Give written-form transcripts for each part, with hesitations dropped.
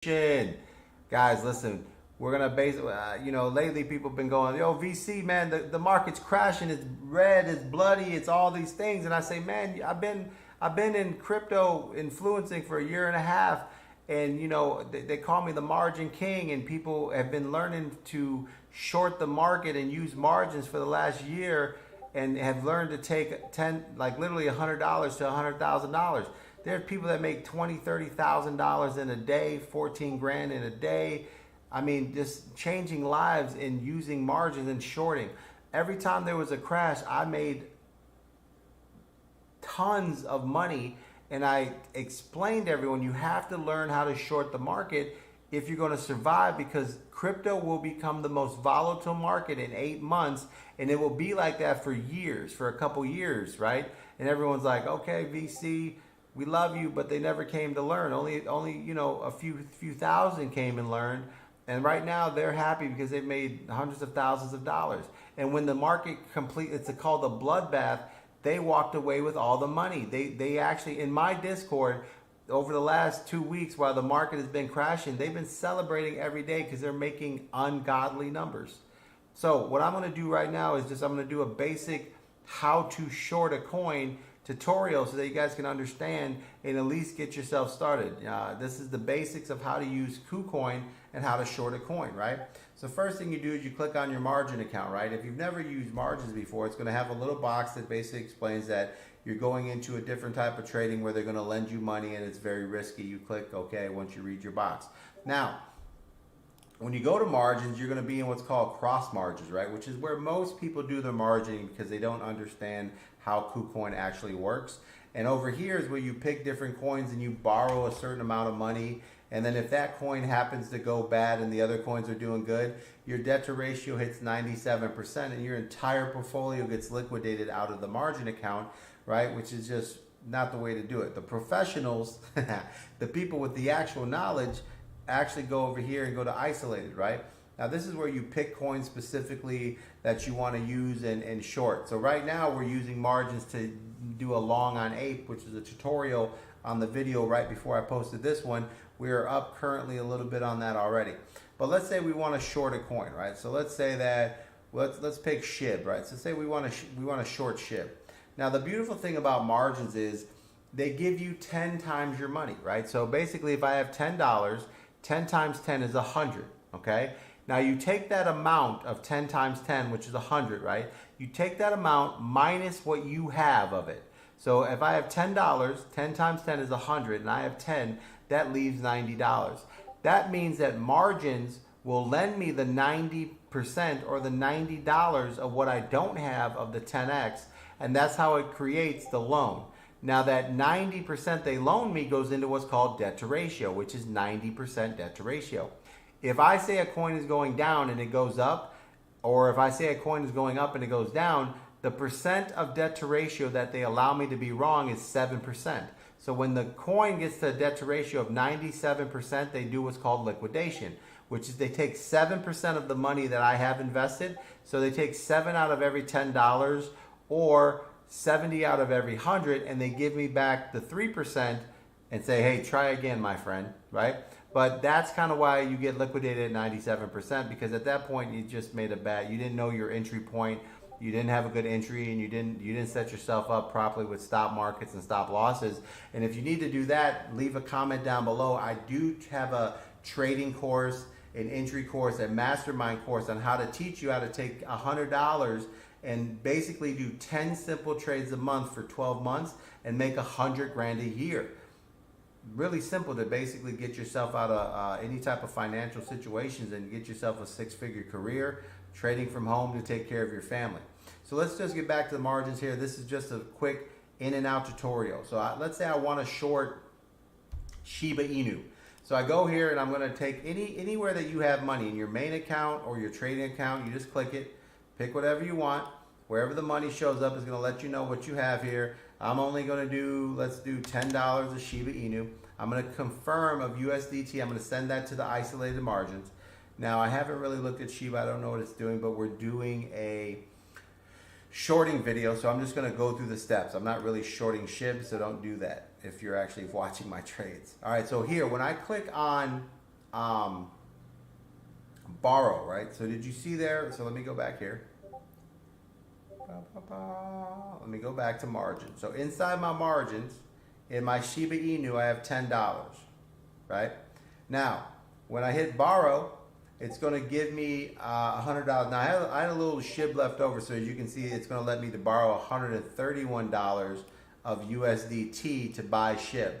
Guys, listen, we're gonna base lately people have been going, yo, VC, man, the market's crashing, it's red, it's bloody, it's all these things. And I say, man, I've been in crypto influencing for a year and a half, and they call me the margin king, and people have been learning to short the market and use margins for the last year, and have learned to take literally $100 to $100,000. There's people that make $20,000, $30,000 in a day, 14 grand in a day. I mean, just changing lives and using margins and shorting. Every time there was a crash, I made tons of money, and I explained to everyone, you have to learn how to short the market if you're going to survive, because crypto will become the most volatile market in 8 months, and it will be like that for years, for a couple years, right? And everyone's like, okay, VC, we love you, but they never came to learn. Only a few thousand came and learned, and right now they're happy because they've made hundreds of thousands of dollars. And when the market it's called a bloodbath, they walked away with all the money. They actually, in my Discord, over the last 2 weeks while the market has been crashing, they've been celebrating every day because they're making ungodly numbers. So what I'm going to do right now is I'm going to do a basic how to short a coin tutorial so that you guys can understand and at least get yourself started. This is the basics of how to use KuCoin and how to short a coin, right? So first thing you do is you click on your margin account, right? If you've never used margins before, it's going to have a little box that basically explains that you're going into a different type of trading where they're going to lend you money and it's very risky. You click OK once you read your box. Now, when you go to margins, you're going to be in what's called cross margins, right? Which is where most people do their margining because they don't understand how KuCoin actually works. And over here is where you pick different coins and you borrow a certain amount of money. And then if that coin happens to go bad and the other coins are doing good, your debt to ratio hits 97% and your entire portfolio gets liquidated out of the margin account, right? Which is just not the way to do it. The professionals, the people with the actual knowledge, actually go over here and go to isolated, right? Now this is where you pick coins specifically that you want to use and short. So right now we're using margins to do a long on ape, which is a tutorial on the video right before I posted this one. We are up currently a little bit on that already. But let's say we want to short a coin, right? So let's say that let's pick SHIB, right? So say we want to short SHIB. Now the beautiful thing about margins is they give you 10 times your money, right? So basically if I have $10, 10 times 10 is 100, okay? Now you take that amount of 10 times 10, which is 100, right? You take that amount minus what you have of it. So if I have $10, 10 times 10 is 100, and I have 10, that leaves $90. That means that margins will lend me the 90% or the $90 of what I don't have of the 10x, and that's how it creates the loan. Now that 90% they loan me goes into what's called debt to ratio, which is 90% debt to ratio. If I say a coin is going down and it goes up, or if I say a coin is going up and it goes down, the percent of debt to ratio that they allow me to be wrong is 7%. So when the coin gets to a debt to ratio of 97%, they do what's called liquidation, which is they take 7% of the money that I have invested. So they take 7 out of every $10 or 70 out of every 100, and they give me back the 3% and say, hey, try again, my friend, right? But that's kind of why you get liquidated at 97%, because at that point you just made a bet. You didn't know your entry point. You didn't have a good entry, and you didn't set yourself up properly with stop markets and stop losses. And if you need to do that, leave a comment down below. I do have a trading course, an entry course, a mastermind course on how to teach you how to take $100 and basically do 10 simple trades a month for 12 months and make 100 grand a year. Really simple to basically get yourself out of any type of financial situations and get yourself a 6-figure career, trading from home to take care of your family. So let's just get back to the margins here. This is just a quick in and out tutorial. So let's say I want to short Shiba Inu. So I go here and I'm going to take anywhere that you have money in your main account or your trading account. You just click it, pick whatever you want. Wherever the money shows up is going to let you know what you have here. I'm only going to do, let's do $10 of Shiba Inu. I'm going to confirm of USDT. I'm going to send that to the isolated margins. Now I haven't really looked at Shiba. I don't know what it's doing, but we're doing a shorting video, so I'm just going to go through the steps. I'm not really shorting SHIB, so don't do that if you're actually watching my trades. All right, so here, when I click on borrow, right? So did you see there? So let me go back here. Let me go back to margin. So inside my margins, in my Shiba Inu, I have $10, right? Now, when I hit borrow, it's going to give me $100. Now, I had a little SHIB left over, so as you can see, it's going to let me to borrow $131 of USDT to buy SHIB,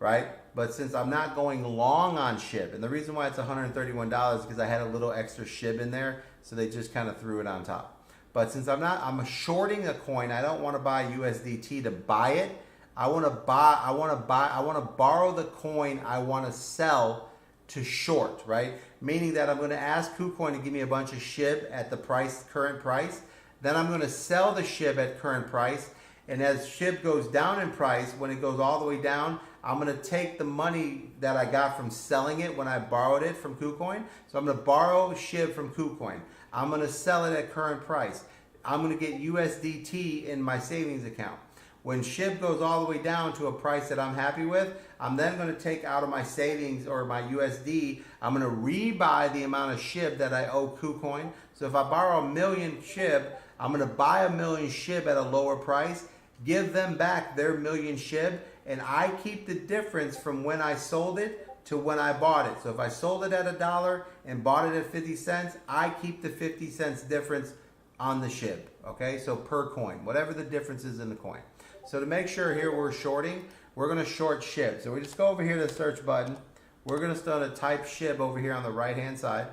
right? But since I'm not going long on SHIB, and the reason why it's $131 is because I had a little extra SHIB in there, so they just kind of threw it on top. But since I'm shorting a coin, I don't want to buy USDT to buy it. I want to borrow the coin I want to sell to short, right? Meaning that I'm going to ask KuCoin to give me a bunch of SHIB at the current price. Then I'm going to sell the SHIB at current price. And as SHIB goes down in price, when it goes all the way down, I'm going to take the money that I got from selling it when I borrowed it from KuCoin. So I'm going to borrow SHIB from KuCoin. I'm going to sell it at current price. I'm going to get USDT in my savings account. When SHIB goes all the way down to a price that I'm happy with, I'm then going to take out of my savings or my USD, I'm going to rebuy the amount of SHIB that I owe KuCoin. So if I borrow 1 million SHIB, I'm going to buy 1 million SHIB at a lower price, give them back their 1 million SHIB, and I keep the difference from when I sold it to when I bought it. So if I sold it at $1 and bought it at 50 cents, I keep the 50 cents difference on the SHIB. Okay, so per coin, whatever the difference is in the coin. So to make sure here we're shorting, we're going to short SHIB. So we just go over here to the search button. We're going to start to type SHIB over here on the right hand side,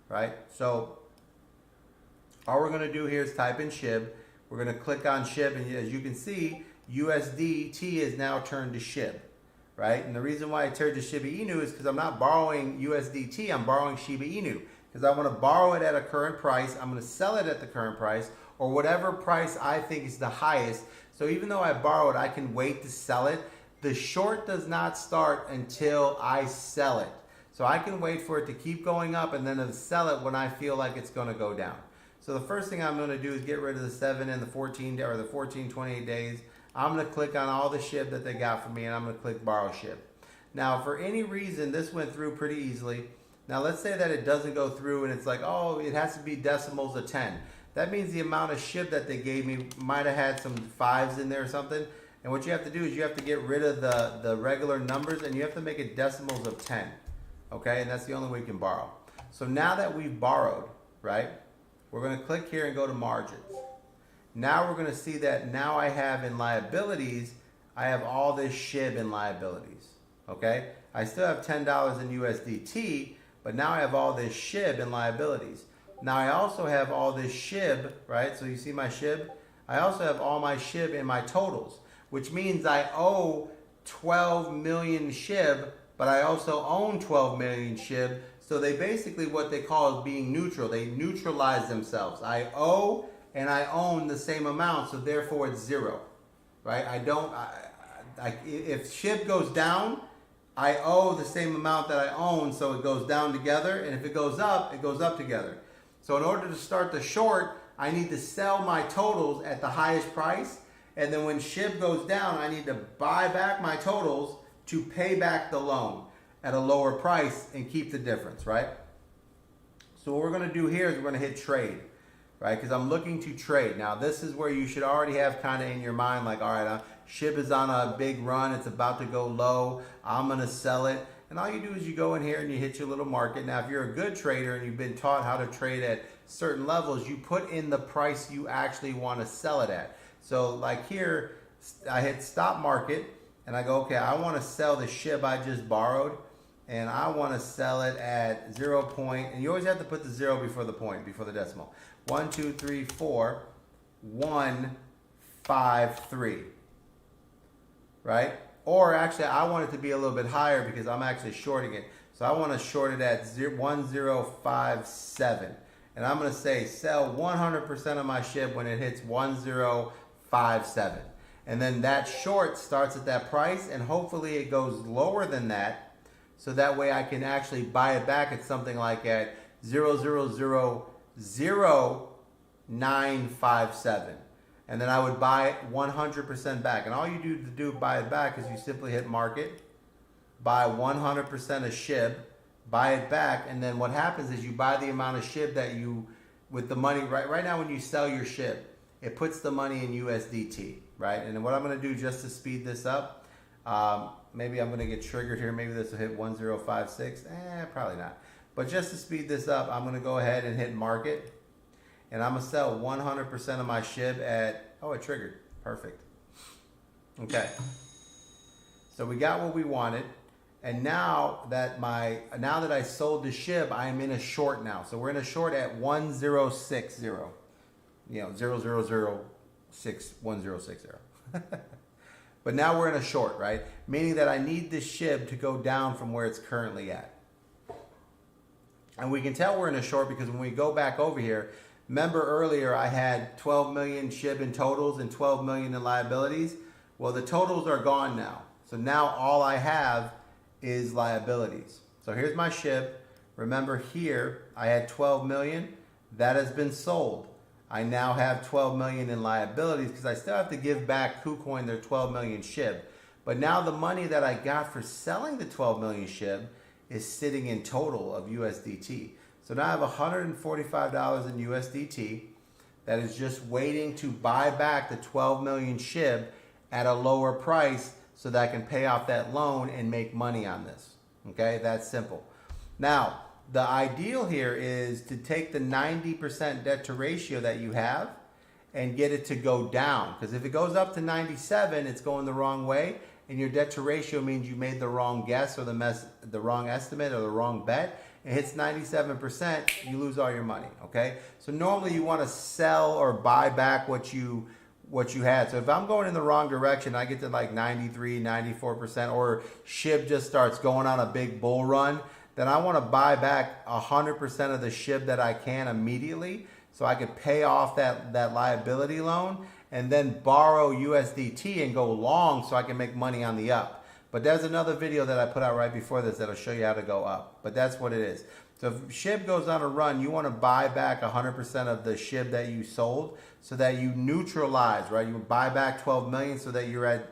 right? So all we're going to do here is type in SHIB. We're going to click on SHIB, and as you can see, USDT is now turned to SHIB, right? And the reason why I turned to Shiba Inu is because I'm not borrowing USDT, I'm borrowing Shiba Inu. Because I want to borrow it at a current price, I'm going to sell it at the current price, or whatever price I think is the highest. So even though I borrow it, I can wait to sell it. The short does not start until I sell it. So I can wait for it to keep going up and then sell it when I feel like it's going to go down. So the first thing I'm going to do is get rid of the 7 and the 14 or the 14, 28 days. I'm going to click on all the SHIB that they got for me, and I'm going to click borrow SHIB. Now, for any reason, this went through pretty easily. Now, let's say that it doesn't go through and it's like, oh, it has to be decimals of 10. That means the amount of SHIB that they gave me might have had some 5s in there or something. And what you have to do is you have to get rid of the regular numbers, and you have to make it decimals of 10. Okay, and that's the only way you can borrow. So now that we've borrowed, right, we're going to click here and go to margins. Now we're going to see that now I have in liabilities, I have all this SHIB in liabilities. Okay, I still have $10 in USDT, but now I have all this SHIB in liabilities. Now I also have all this SHIB, right? So you see my SHIB? I also have all my SHIB in my totals, which means I owe 12 million SHIB, but I also own 12 million SHIB. So they basically, what they call is being neutral. They neutralize themselves. I owe and I own the same amount, so therefore it's zero, right? If SHIB goes down, I owe the same amount that I own, so it goes down together, and if it goes up together. So in order to start the short, I need to sell my totals at the highest price, and then when SHIB goes down, I need to buy back my totals to pay back the loan at a lower price and keep the difference, right? So what we're going to do here is we're going to hit trade, right? Because I'm looking to trade. Now this is where you should already have kind of in your mind like, all right, SHIB is on a big run. It's about to go low. I'm going to sell it. And all you do is you go in here and you hit your little market. Now, if you're a good trader and you've been taught how to trade at certain levels, you put in the price you actually want to sell it at. So like here, I hit stop market and I go, okay, I want to sell the SHIB I just borrowed, and I want to sell it at 0 point, and you always have to put the 0 before the point, before the decimal. 1, 2, 3, 4, 1, 5, 3, right? Or actually, I want it to be a little bit higher because I'm actually shorting it. So I want to short it at 1057. And I'm going to say sell 100% of my SHIB when it hits 1057. And then that short starts at that price, and hopefully it goes lower than that. So that way I can actually buy it back at something like at 0.0000957. And then I would buy it 100% back. And all you do to buy it back is you simply hit market, buy 100% of SHIB, buy it back, and then what happens is you buy the amount of SHIB that you, with the money, right now when you sell your SHIB, it puts the money in USDT, right? And then what I'm going to do just to speed this up, maybe I'm going to get triggered here. Maybe this will hit 1056. Probably not. But just to speed this up, I'm going to go ahead and hit market. And I'm going to sell 100% of my SHIB at, oh, it triggered. Perfect. Okay. So we got what we wanted. And now that I sold the SHIB, I am in a short now. So we're in a short at 1060. You know, 00061060. But now we're in a short, right? Meaning that I need this SHIB to go down from where it's currently at. And we can tell we're in a short because when we go back over here, remember earlier I had 12 million SHIB in totals and 12 million in liabilities. Well, the totals are gone now. So now all I have is liabilities. So here's my SHIB. Remember here, I had 12 million. That has been sold. I now have 12 million in liabilities because I still have to give back KuCoin their 12 million SHIB. But now the money that I got for selling the 12 million SHIB is sitting in total of USDT. So now I have $145 in USDT that is just waiting to buy back the 12 million SHIB at a lower price so that I can pay off that loan and make money on this. Okay, that's simple. Now, the ideal here is to take the 90% debt to ratio that you have and get it to go down. Because if it goes up to 97, it's going the wrong way. And your debt to ratio means you made the wrong guess or the wrong estimate or the wrong bet. It hits 97%, you lose all your money, okay? So normally you want to sell or buy back what you had. So if I'm going in the wrong direction, I get to like 93, 94%, or SHIB just starts going on a big bull run, then I want to buy back 100% of the SHIB that I can immediately so I could pay off that liability loan and then borrow USDT and go long so I can make money on the up. But there's another video that I put out right before this that'll show you how to go up. But that's what it is. So if SHIB goes on a run, you want to buy back 100% of the SHIB that you sold so that you neutralize, right? You buy back 12 million so that you're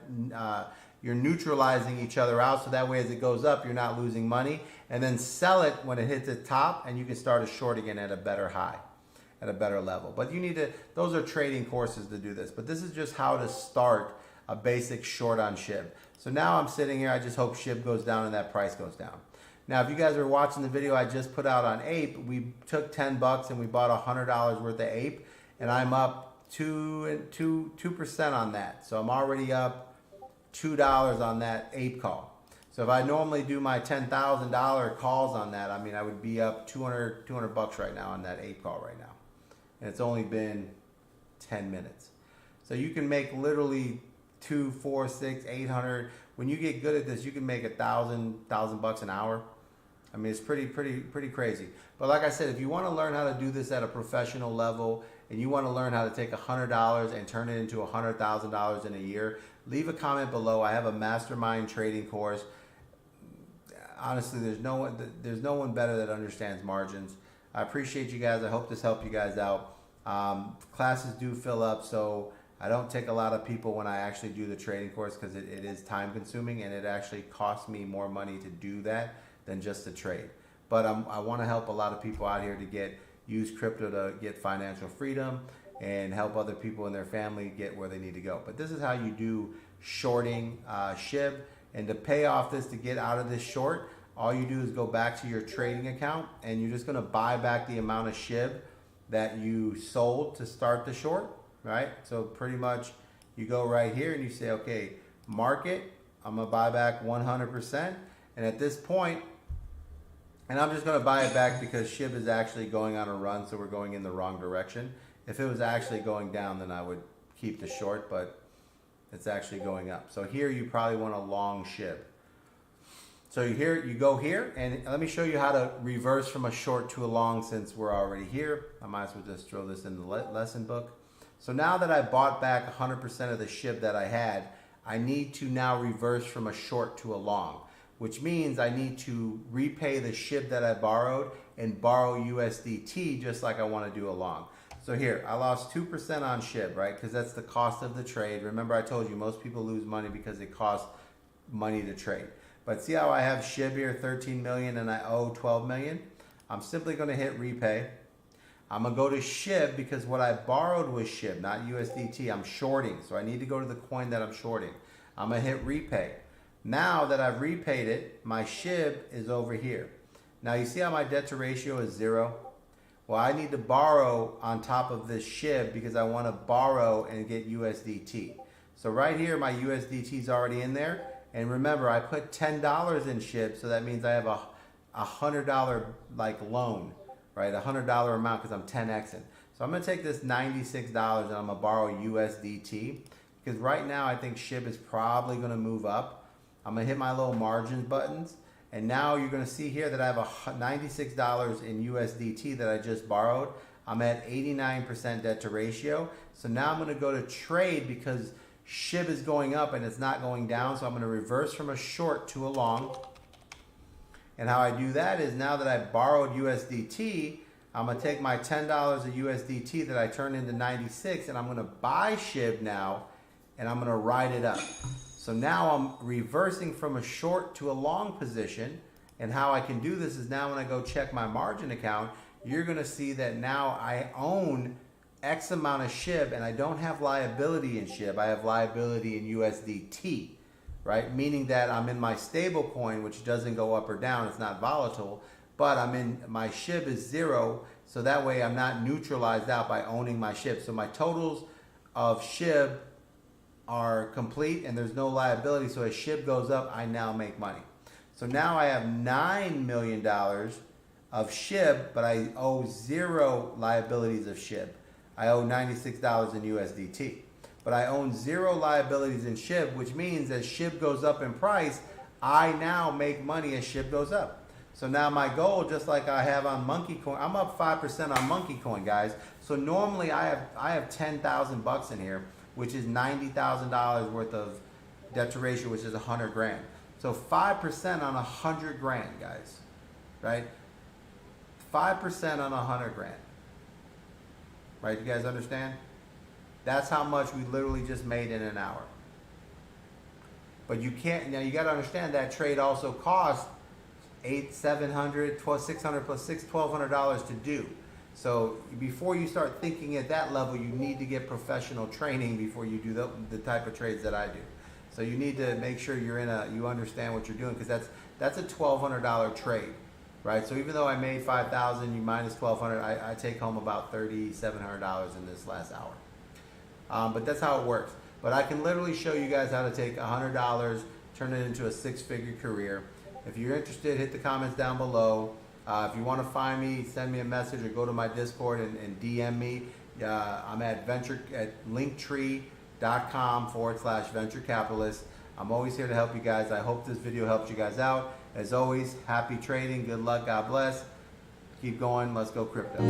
neutralizing each other out. So that way as it goes up, you're not losing money. And then sell it when it hits the top and you can start a short again at a better high, at a better level. But you need to, those are trading courses to do this. But this is just how to start a basic short on SHIB. So now I'm sitting here, I just hope SHIB goes down and that price goes down. Now, if you guys are watching the video I just put out on Ape, we took 10 bucks and we bought $100 worth of Ape, and I'm up 2% on that. So I'm already up $2 on that Ape call. So if I normally do my $10,000 calls on that, I mean, I would be up 200 bucks right now on that Ape call right now. And it's only been 10 minutes. So you can make literally 2, 4, 6, 800. When you get good at this, you can make $1,000 an hour. I mean, it's pretty crazy. But like I said, if you want to learn how to do this at a professional level and you want to learn how to take $100 and turn it into $100,000 in a year, leave a comment below. I have a mastermind trading course. Honestly, there's no one better that understands margins. I appreciate you guys. I hope this helped you guys out. Classes do fill up, so I don't take a lot of people when I actually do the trading course because it is time consuming and it actually costs me more money to do that than just to trade. But I want to help a lot of people out here to use crypto to get financial freedom and help other people in their family get where they need to go. But this is how you do shorting SHIB. And to pay off this, to get out of this short, all you do is go back to your trading account and you're just going to buy back the amount of SHIB that you sold to start the short, right? So pretty much you go right here and you say, okay, market, I'm going to buy back 100%. And at this point, and I'm just going to buy it back because SHIB is actually going on a run, so we're going in the wrong direction. If it was actually going down, then I would keep the short, but it's actually going up. So here you probably want a long SHIB. So here you go here, and let me show you how to reverse from a short to a long since we're already here. I might as well just throw this in the lesson book. So now that I bought back 100% of the SHIB that I had, I need to now reverse from a short to a long, which means I need to repay the SHIB that I borrowed and borrow USDT just like I want to do a long. So here, I lost 2% on SHIB, right? Because that's the cost of the trade. Remember I told you most people lose money because it costs money to trade. But see how I have SHIB here, 13 million, and I owe 12 million? I'm simply going to hit repay. I'm going to go to SHIB because what I borrowed was SHIB, not USDT. I'm shorting, so I need to go to the coin that I'm shorting. I'm going to hit repay. Now that I've repaid it, my SHIB is over here. Now you see how my debt to ratio is 0? Well, I need to borrow on top of this SHIB because I want to borrow and get USDT. So right here, my USDT is already in there. And remember, I put $10 in SHIB, so that means I have a $100 like loan, right? A $100 amount because I'm 10xing. So I'm going to take this $96 and I'm going to borrow USDT because right now I think SHIB is probably going to move up. I'm going to hit my little margins buttons. And now you're going to see here that I have $96 in USDT that I just borrowed. I'm at 89% debt to ratio. So now I'm going to go to trade because SHIB is going up and it's not going down. So I'm going to reverse from a short to a long. And how I do that is now that I borrowed USDT, I'm going to take my $10 of USDT that I turned into 96 and I'm going to buy SHIB now and I'm going to ride it up. So now I'm reversing from a short to a long position. And how I can do this is now when I go check my margin account, you're going to see that now I own X amount of SHIB and I don't have liability in SHIB. I have liability in USDT, right? Meaning that I'm in my stable coin, which doesn't go up or down. It's not volatile, but I'm in my SHIB is 0. So that way I'm not neutralized out by owning my SHIB. So my totals of SHIB are complete and there's no liability. So as SHIB goes up, I now make money. So now I have $9 million of SHIB, but I owe 0 liabilities of SHIB. I owe $96 in USDT, but I own 0 liabilities in SHIB, which means as SHIB goes up in price, I now make money as SHIB goes up. So now my goal, just like I have on Monkey Coin, I'm up 5% on Monkey Coin, guys. So normally I have 10,000 bucks in here, which is $90,000 worth of debt to ratio, which is 100 grand. So 5% on 100 grand, guys, right? 5% on 100 grand, right? You guys understand? That's how much we literally just made in an hour. But you can't, now you got to understand that trade also costs $600 plus $1,200 to do. So before you start thinking at that level, you need to get professional training before you do the type of trades that I do. So you need to make sure you understand what you're doing because that's a $1,200 trade, right? So even though I made $5,000, you minus $1,200, I take home about $3,700 in this last hour. But that's how it works. But I can literally show you guys how to take $100, turn it into a 6-figure career. If you're interested, hit the comments down below. If you want to find me, send me a message or go to my Discord and DM me. I'm at linktree.com/venture capitalist. I'm always here to help you guys. I hope this video helped you guys out. As always, happy trading. Good luck. God bless. Keep going. Let's go crypto.